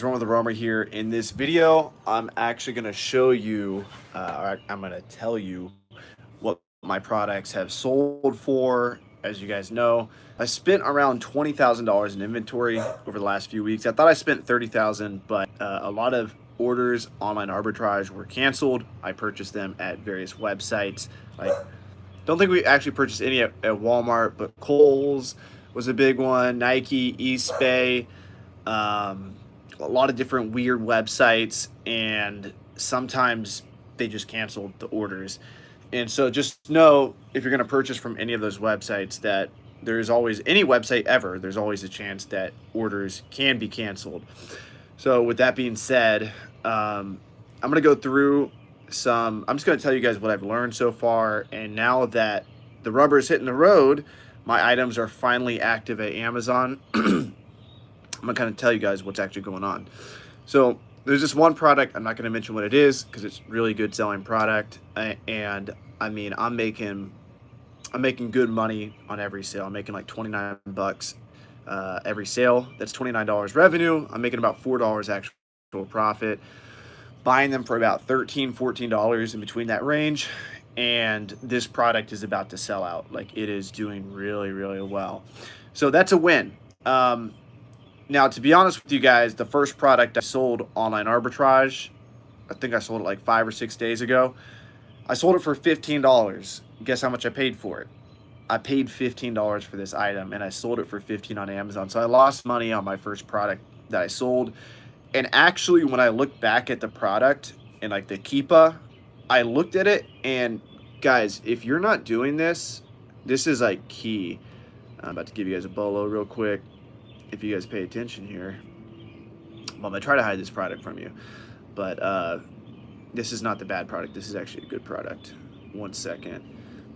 Wrong with the Roamer here. In this video, I'm actually going to show you, or I'm going to tell you what my products have sold for. As you guys know, I spent around $20,000 in inventory over the last few weeks. I thought I spent $30,000, but a lot of orders online arbitrage were canceled. I purchased them at various websites. Like, don't think we actually purchased any at Walmart, but Kohl's was a big one. Nike, eBay. A lot of different weird websites, and sometimes they just canceled the orders. And so just know, if you're going to purchase from any of those websites, that there's always, any website ever, there's always a chance that orders can be canceled. So with that being said, I'm going to go through I'm just going to tell you guys what I've learned so far. And now that the rubber is hitting the road, my items are finally active at Amazon. I'm gonna kind of tell you guys what's actually going on. So there's this one product. I'm not gonna mention what it is because it's really good selling product, and I mean I'm making good money on every sale. I'm making like 29 bucks every sale. That's $29 revenue. I'm making about $4 actual profit. Buying them for about $13, $14 in between that range, and this product is about to sell out. Like, it is doing really, really well. So that's a win. Now, to be honest with you guys, the first product I sold online arbitrage, I think I sold it like 5 or 6 days ago. I sold it for $15. Guess how much I paid for it? I paid $15 for this item, and I sold it for $15 on Amazon. So I lost money on my first product that I sold. And actually, when I look back at the product and like the Keepa, I looked at it, and guys, if you're not doing this, this is like key. I'm about to give you guys a bolo real quick. If you guys pay attention here, well, I'm gonna try to hide this product from you, but this is not the bad product. This is actually a good product. 1 second.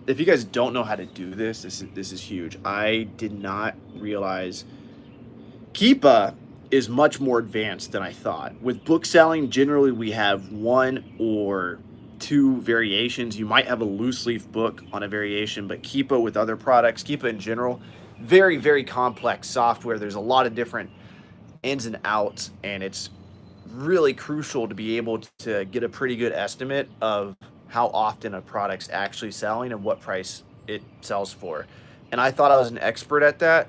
If you guys don't know how to do this, this is huge. I did not realize Keepa is much more advanced than I thought. With book selling, generally we have 1 or 2 variations. You might have a loose leaf book on a variation, but Keepa with other products, Keepa in general, very, very complex software. There's a lot of different ins and outs, and it's really crucial to be able to get a pretty good estimate of how often a product's actually selling and what price it sells for. And I thought I was an expert at that,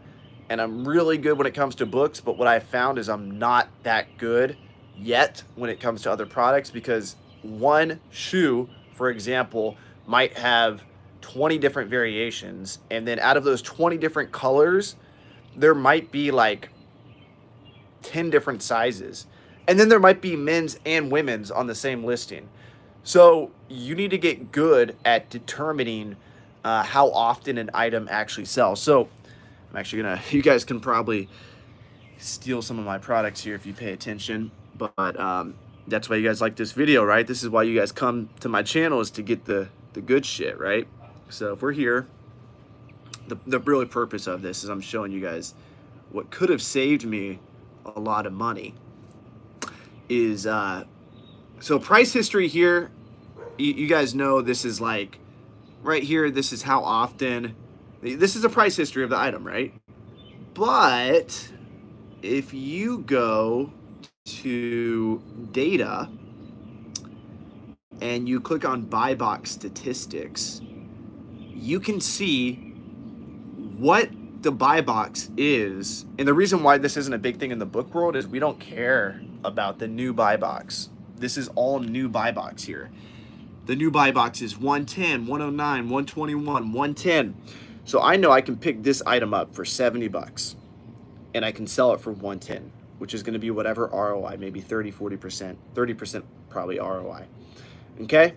and I'm really good when it comes to books, but what I found is I'm not that good yet when it comes to other products, because one shoe, for example, might have 20 different variations, and then out of those 20 different colors, there might be like 10 different sizes, and then there might be men's and women's on the same listing. So you need to get good at determining how often an item actually sells. So I'm actually gonna, you guys can probably steal some of my products here if you pay attention, but that's why you guys like this video, right? This is why you guys come to my channel, is to get the good shit, right? So if we're here, the real purpose of this is I'm showing you guys what could have saved me a lot of money. Is so price history here. You guys know this is like right here. This is how often. This is a price history of the item, right? But if you go to data and you click on buy box statistics, you can see what the buy box is. And the reason why this isn't a big thing in the book world is we don't care about the new buy box. This is all new buy box here. The new buy box is 110, 109, 121, 110. So I know I can pick this item up for 70 bucks and I can sell it for 110, which is going to be whatever ROI, maybe 30, 40%, 30% probably ROI. Okay?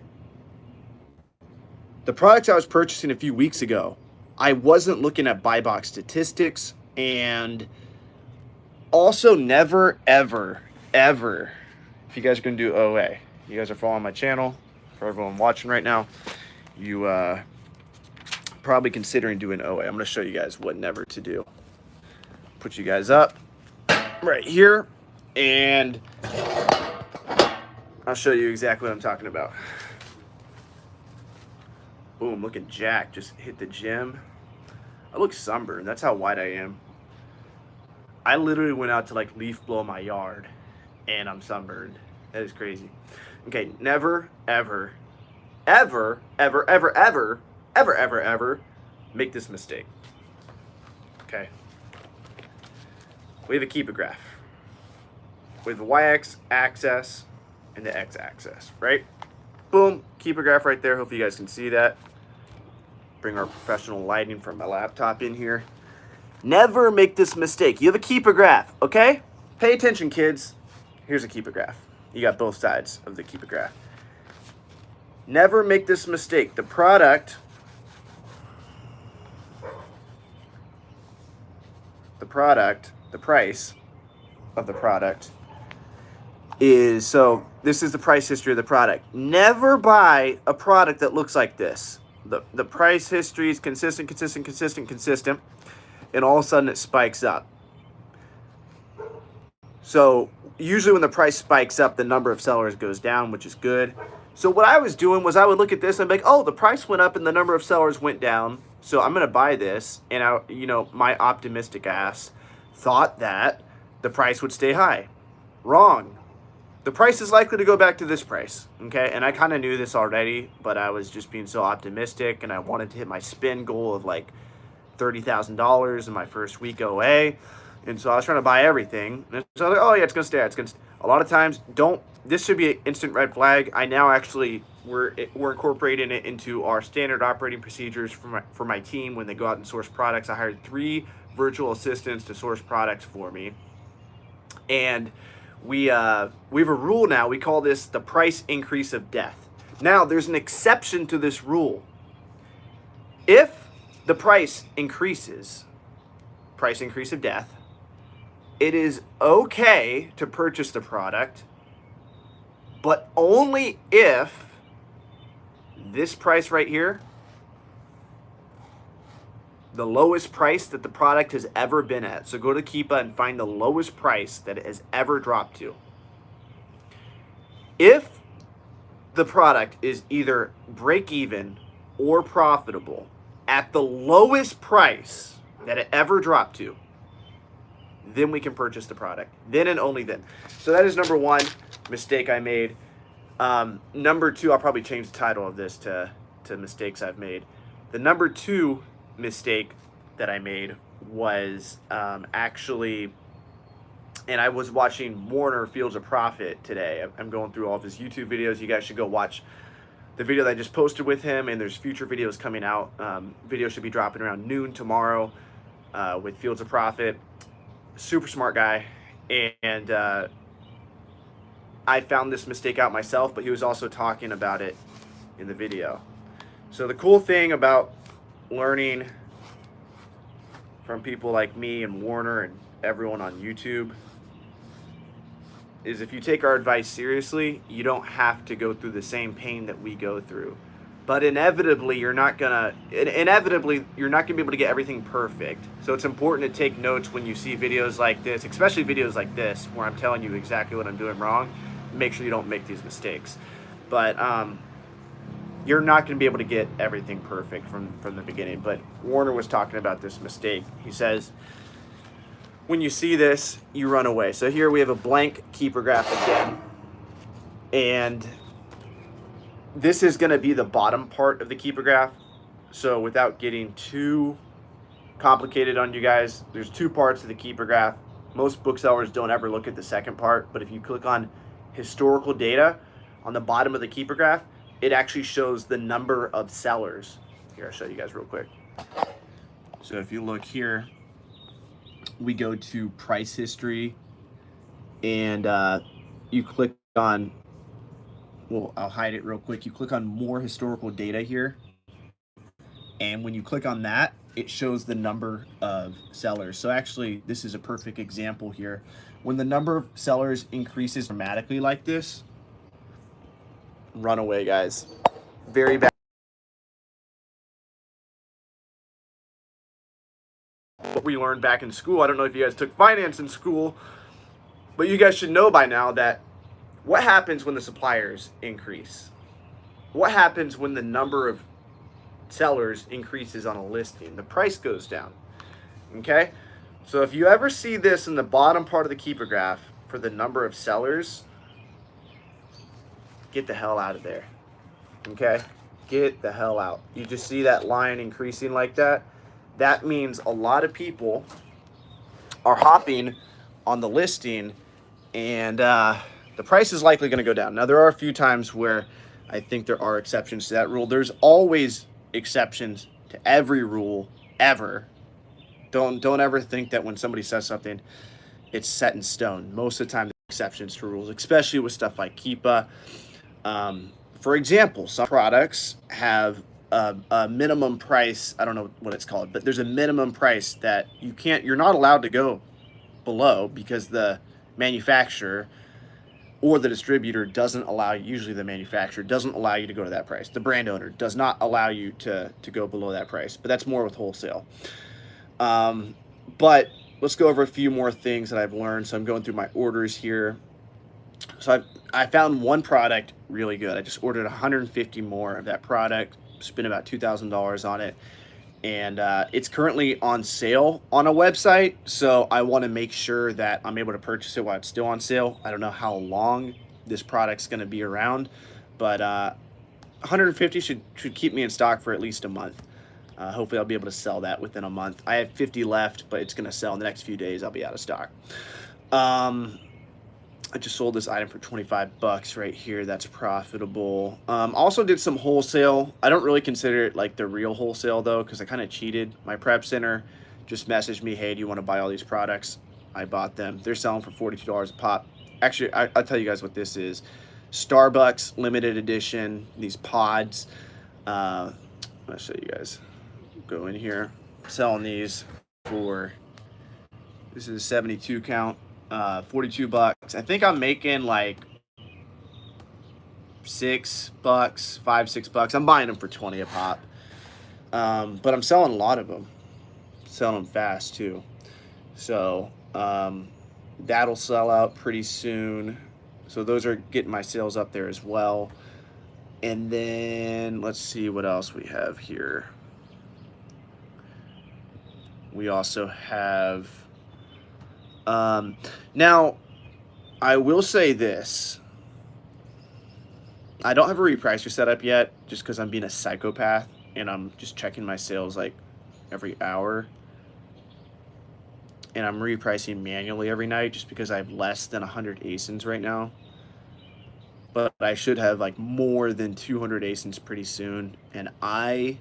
The products I was purchasing a few weeks ago, I wasn't looking at buy box statistics, and also never, ever, ever, if you guys are going to do OA, you guys are following my channel, for everyone watching right now, you probably considering doing OA. I'm going to show you guys what never to do. Put you guys up right here, and I'll show you exactly what I'm talking about. Boom, look at Jack, just hit the gym. I look sunburned, that's how white I am. I literally went out to like leaf blow my yard, and I'm sunburned. That is crazy. Okay, never, ever, ever, ever, ever, ever, ever, ever, ever make this mistake. Okay. We have a Keepa Graph with the y-axis and the x-axis, right? Boom, Keepa Graph right there. Hope you guys can see that. Bring our professional lighting from my laptop in here. Never make this mistake. You have a Keepa Graph, okay? Pay attention, kids. Here's a Keepa Graph. You got both sides of the Keepa Graph. Never make this mistake. The product, the price of the product is, so this is the price history of the product. Never buy a product that looks like this. The price history is consistent, and all of a sudden it spikes up. So usually when the price spikes up, the number of sellers goes down, which is good. So what I was doing was I would look at this and be like, oh, the price went up and the number of sellers went down, so I'm going to buy this. And I, my optimistic ass thought that the price would stay high. Wrong. The price is likely to go back to this price, okay? And I kind of knew this already, but I was just being so optimistic, and I wanted to hit my spin goal of like $30,000 in my first week OA. And so I was trying to buy everything. And so I was like, oh yeah, it's going to stay. It's going to. A lot of times, this should be an instant red flag. I now actually, we're incorporating it into our standard operating procedures for my team when they go out and source products. I hired 3 virtual assistants to source products for me. And we have a rule now. We call this the price increase of death. Now, there's an exception to this rule. If the price increase of death, it is okay to purchase the product, but only if this price right here, the lowest price that the product has ever been at. So go to Keepa and find the lowest price that it has ever dropped to. If the product is either break even or profitable at the lowest price that it ever dropped to, then we can purchase the product. Then and only then. So that is number 1 mistake I made. Number 2, I'll probably change the title of this to mistakes I've made. The number 2 mistake that I made was actually, and I was watching Warner Fields of Profit today. I'm going through all of his YouTube videos. You guys should go watch the video that I just posted with him, and there's future videos coming out. Video should be dropping around noon tomorrow with Fields of Profit. Super smart guy, and I found this mistake out myself, but he was also talking about it in the video. So the cool thing about learning from people like me and Warner and everyone on YouTube is if you take our advice seriously, you don't have to go through the same pain that we go through. But inevitably, you're not gonna be able to get everything perfect. So it's important to take notes when you see videos like this, especially videos like this, where I'm telling you exactly what I'm doing wrong. Make sure you don't make these mistakes. But you're not gonna be able to get everything perfect from the beginning. But Warner was talking about this mistake. He says, when you see this, you run away. So here we have a blank Keepa Graph again. And this is going to be the bottom part of the Keepa Graph. So without getting too complicated on you guys, there's 2 parts of the Keepa Graph. Most booksellers don't ever look at the second part, but if you click on historical data on the bottom of the Keepa Graph, it actually shows the number of sellers. Here, I'll show you guys real quick. So if you look here, we go to price history, and you click on, well, I'll hide it real quick. You click on more historical data here, and when you click on that, it shows the number of sellers. So actually, this is a perfect example here. When the number of sellers increases dramatically like this, run away, guys. Very bad. What we learned back in school, I don't know if you guys took finance in school, but you guys should know by now that what happens when the suppliers increase? What happens when the number of sellers increases on a listing? The price goes down, okay? So if you ever see this in the bottom part of the Keepa Graph, for the number of sellers, get the hell out of there. Okay? Get the hell out. You just see that line increasing like that? That means a lot of people are hopping on the listing, and the price is likely going to go down. Now, there are a few times where I think there are exceptions to that rule. There's always exceptions to every rule ever. Don't ever think that when somebody says something, it's set in stone. Most of the time, there's exceptions to rules, especially with stuff like Keepa. For example, some products have a minimum price. I don't know what it's called, but there's a minimum price that you're not allowed to go below, because the manufacturer or the distributor doesn't allow you. Usually the manufacturer doesn't allow you to go to that price. The brand owner does not allow you to go below that price, but that's more with wholesale. But let's go over a few more things that I've learned. So I'm going through my orders here. So I found one product really good. I just ordered 150 more of that product, spent about $2,000 on it. And it's currently on sale on a website, so I want to make sure that I'm able to purchase it while it's still on sale. I don't know how long this product's going to be around, but 150 should keep me in stock for at least a month. Hopefully I'll be able to sell that within a month. I have 50 left, but it's going to sell in the next few days. I'll be out of stock. I just sold this item for 25 bucks right here. That's profitable. Also did some wholesale. I don't really consider it like the real wholesale though, because I kind of cheated. My prep center just messaged me, hey, do you want to buy all these products? I bought them. They're selling for $42 a pop. Actually, I'll tell you guys what this is. Starbucks limited edition, these pods. I'll show you guys. Go in here. I'm selling these for, this is a 72 count. 42 bucks. I think I'm making like $6, $5, $6. I'm buying them for 20 a pop. But I'm selling a lot of them. Selling them fast too. So that'll sell out pretty soon. So those are getting my sales up there as well. And then let's see what else we have here. We also have now, I will say this. I don't have a repricer set up yet, just because I'm being a psychopath and I'm just checking my sales like every hour. And I'm repricing manually every night just because I have less than 100 ASINs right now. But I should have like more than 200 ASINs pretty soon. And I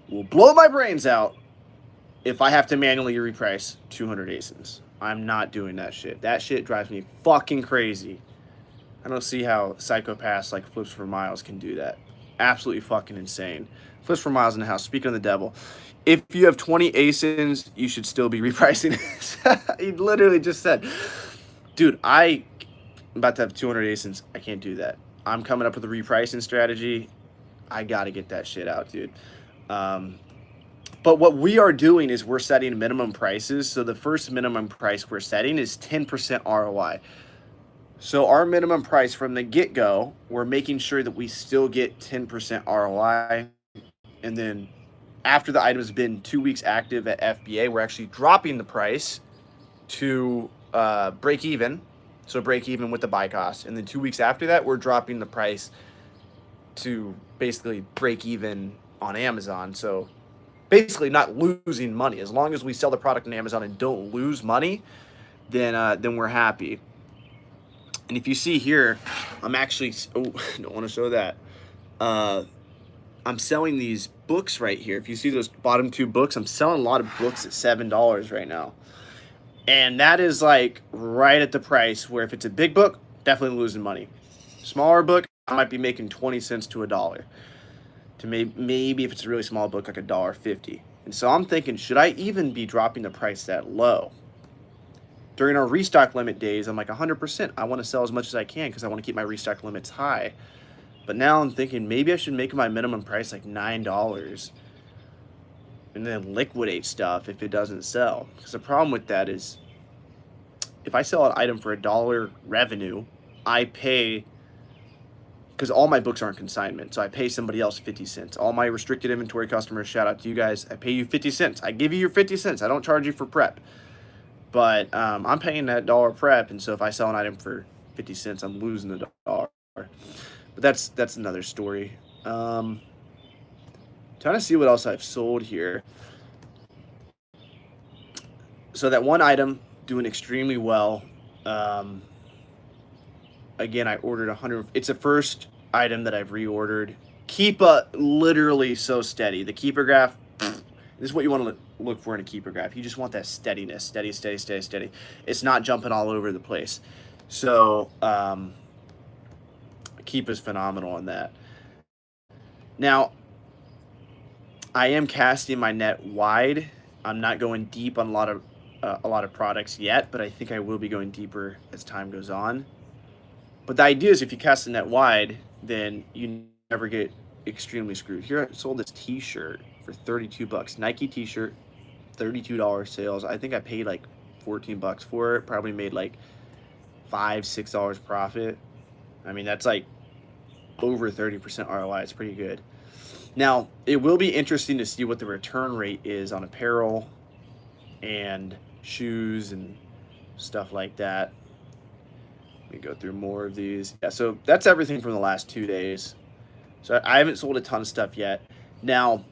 will blow my brains out if I have to manually reprice 200 ASINs. I'm not doing that shit. That shit drives me fucking crazy. I don't see how psychopaths like Flips for Miles can do that. Absolutely fucking insane. Flips for Miles in the house. Speaking of the devil, if you have 20 ASINs, you should still be repricing. He literally just said, dude, I'm about to have 200 ASINs. I can't do that. I'm coming up with a repricing strategy. I got to get that shit out, dude. But what we are doing is we're setting minimum prices. So the first minimum price we're setting is 10% ROI. So our minimum price from the get-go, we're making sure that we still get 10% ROI. And then after the item has been 2 weeks active at FBA, we're actually dropping the price to break even. So break even with the buy cost. And then 2 weeks after that, we're dropping the price to basically break even on Amazon. So basically not losing money. As long as we sell the product on Amazon and don't lose money, then we're happy. And if you see here, I'm actually, oh, I don't want to show that. I'm selling these books right here. If you see those bottom two books, I'm selling a lot of books at $7 right now. And that is like right at the price where if it's a big book, definitely losing money. Smaller book, I might be making 20 cents to $1. To maybe if it's a really small book, like $1.50. And so I'm thinking, should I even be dropping the price that low? During our restock limit days, I'm like 100%. I want to sell as much as I can because I want to keep my restock limits high. But now I'm thinking maybe I should make my minimum price like $9 and then liquidate stuff if it doesn't sell. Because the problem with that is if I sell an item for $1 revenue, I pay, because all my books aren't consignment, so I pay somebody else 50 cents. All my restricted inventory customers, shout out to you guys, I pay you 50 cents. I give you your 50 cents. I don't charge you for prep. But I'm paying that dollar prep, and so if I sell an item for 50 cents, I'm losing the dollar. But that's another story. Trying to see what else I've sold here. So that one item doing extremely well. Again, I ordered 100. It's the first item that I've reordered. Keepa, literally so steady. The Keepa Graph, this is what you want to look for in a Keepa Graph. You just want that steadiness, steady, steady, steady, steady. It's not jumping all over the place. So Keepa's phenomenal on that. Now, I am casting my net wide. I'm not going deep on a lot of products yet, but I think I will be going deeper as time goes on. But the idea is if you cast the net wide, then you never get extremely screwed. Here I sold this t-shirt for 32 bucks. Nike t-shirt, $32 sales. I think I paid like 14 bucks for it. Probably made like $5-6 profit. I mean, that's like over 30% ROI. It's pretty good. Now, it will be interesting to see what the return rate is on apparel and shoes and stuff like that. Let me go through more of these. Yeah, so that's everything from the last 2 days. So I haven't sold a ton of stuff yet. Now,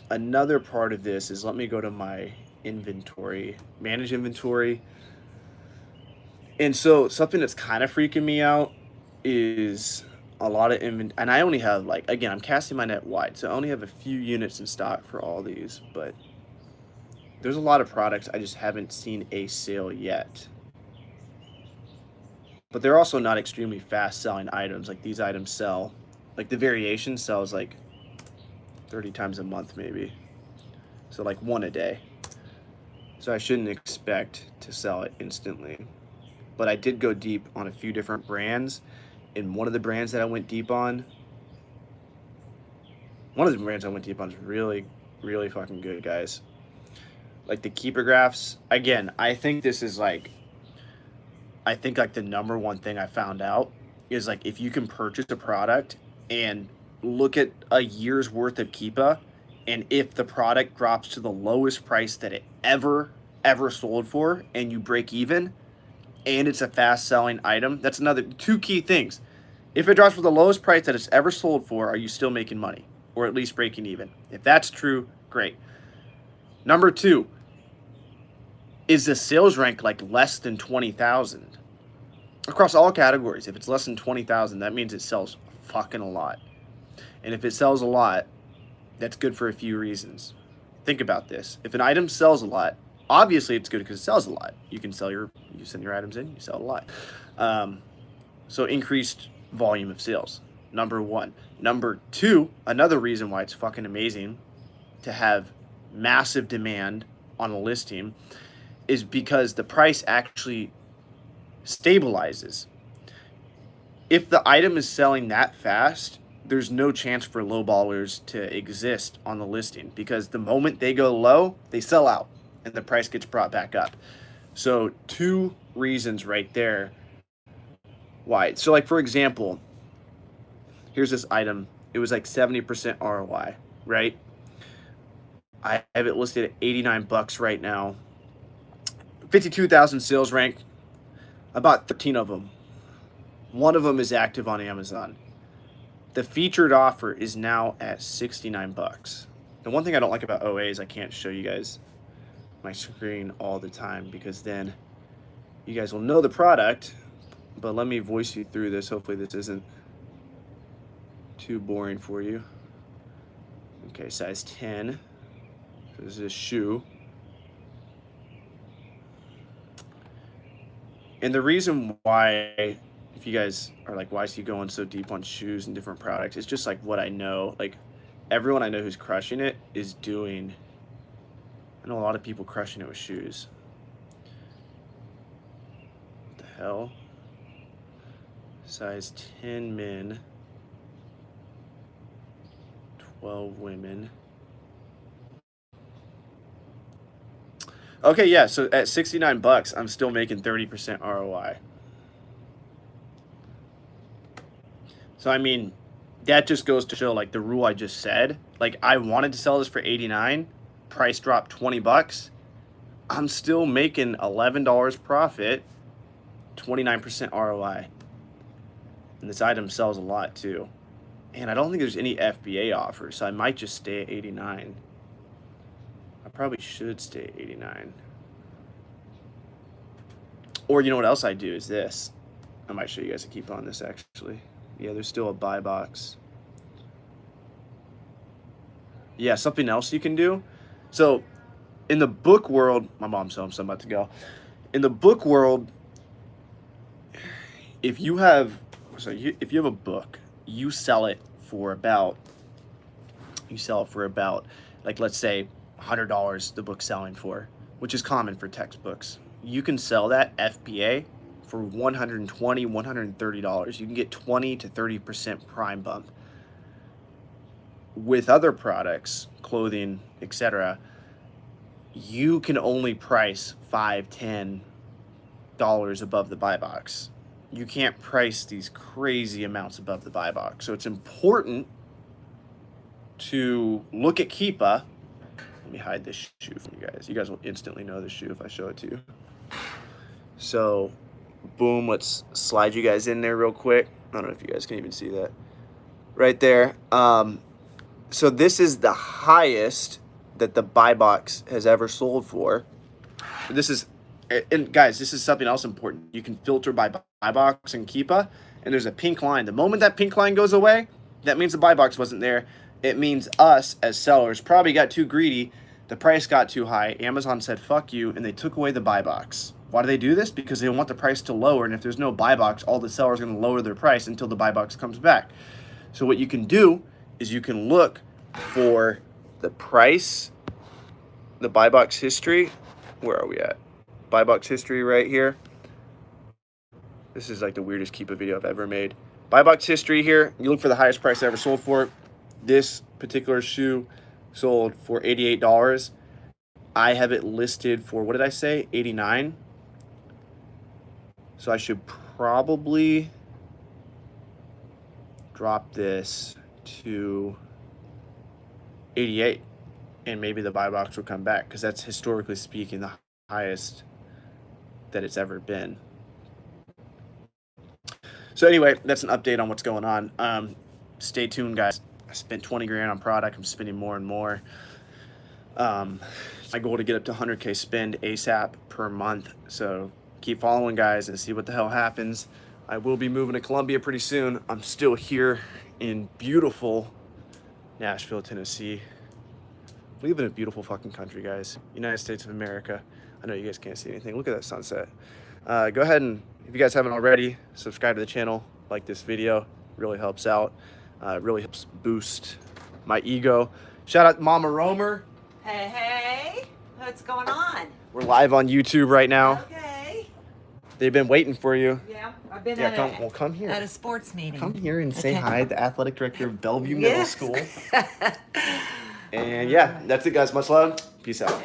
another part of this is, let me go to my inventory, manage inventory. And so something that's kind of freaking me out is a lot of inventory. And I only have, like, again, I'm casting my net wide, so I only have a few units in stock for all these. But there's a lot of products I just haven't seen a sale yet. But they're also not extremely fast selling items. Like these items sell, like the variation sells like 30 times a month maybe. So like one a day. So I shouldn't expect to sell it instantly. But I did go deep on a few different brands. And one of the brands that I went deep on, is really, really fucking good, guys. Like the Keepa Graphs. Again, I think this is like, the number one thing I found out is like if you can purchase a product and look at a year's worth of Keepa, and if the product drops to the lowest price that it ever sold for and you break even and it's a fast selling item, that's another two key things. If it drops for the lowest price that it's ever sold for, are you still making money or at least breaking even? If that's true, great. Number two, is the sales rank like less than 20,000? Across all categories, if it's less than 20,000, that means it sells fucking a lot. And if it sells a lot, that's good for a few reasons. Think about this. If an item sells a lot, obviously it's good because it sells a lot. You send your items in, you sell a lot. So increased volume of sales, number one. Number two, another reason why it's fucking amazing to have massive demand on a listing is because the price actually stabilizes. If the item is selling that fast, there's no chance for lowballers to exist on the listing, because the moment they go low, they sell out and the price gets brought back up. So two reasons right there why. So like, for example, here's this item. It was like 70% ROI, right? I have it listed at 89 bucks right now. 52,000 sales rank. About 13 of them. One of them is active on Amazon. The featured offer is now at 69 bucks. The one thing I don't like about OA is I can't show you guys my screen all the time, because then you guys will know the product. But let me voice you through this. Hopefully this isn't too boring for you. Okay, size 10. So this is a shoe. And the reason why, if you guys are like, why is he going so deep on shoes and different products? It's just like what I know. Like everyone I know who's crushing it is doing. I know a lot of people crushing it with shoes. What the hell? Size 10 men, 12 women. Okay, yeah, so at 69 bucks, I'm still making 30% ROI. So, I mean, that just goes to show, like, the rule I just said. Like, I wanted to sell this for 89, price dropped 20 bucks. I'm still making $11 profit, 29% ROI. And this item sells a lot too. And I don't think there's any FBA offers, so I might just stay at 89. I probably should stay at 89. Or you know what else I do is this. I might show you guys a Keepa on this actually. Yeah, there's still a buy box. Yeah, something else you can do. So in the book world, my mom's home, so I'm about to go. In the book world, if you have a book, you sell it for about, like, let's say $100 the book's selling for, which is common for textbooks. You can sell that FBA for $120, $130. You can get 20 to 30% prime bump. With other products, clothing, etc., you can only price $5, $10 above the buy box. You can't price these crazy amounts above the buy box. So it's important to look at Keepa. Let me hide this shoe from you guys. You guys will instantly know this shoe if I show it to you. So, boom, let's slide you guys in there real quick. I don't know if you guys can even see that. Right there. So this is the highest that the buy box has ever sold for. This is, and guys, this is something else important. You can filter by buy box and Keepa, and there's a pink line. The moment that pink line goes away, that means the buy box wasn't there. It means us as sellers probably got too greedy. The price got too high. Amazon said, fuck you, and they took away the buy box. Why do they do this? Because they want the price to lower, and if there's no buy box, all the sellers are going to lower their price until the buy box comes back. So what you can do is you can look for the price, the buy box history. Where are we at? Buy box history right here. This is like the weirdest Keepa video I've ever made. Buy box history here. You look for the highest price I ever sold for. This particular shoe sold for $88. I have it listed for, what did I say? 89. So I should probably drop this to 88, and maybe the buy box will come back, because that's historically speaking the highest that it's ever been. So anyway, that's an update on what's going on. Stay tuned, guys. I spent 20 grand on product. I'm spending more and more. My goal to get up to 100K spend ASAP per month. So keep following, guys, and see what the hell happens. I will be moving to Columbia pretty soon. I'm still here in beautiful Nashville, Tennessee. We live in a beautiful fucking country, guys. United States of America. I know you guys can't see anything. Look at that sunset. Go ahead and, if you guys haven't already, subscribe to the channel, like this video. It really helps out. It really helps boost my ego. Shout out Mama Romer. Hey, hey. What's going on? We're live on YouTube right now. Okay. They've been waiting for you. Yeah, I've been come here. at a sports meeting. Come here and say hi, the athletic director of Bellevue Yes. Middle School. And yeah, that's it, guys. Much love. Peace out.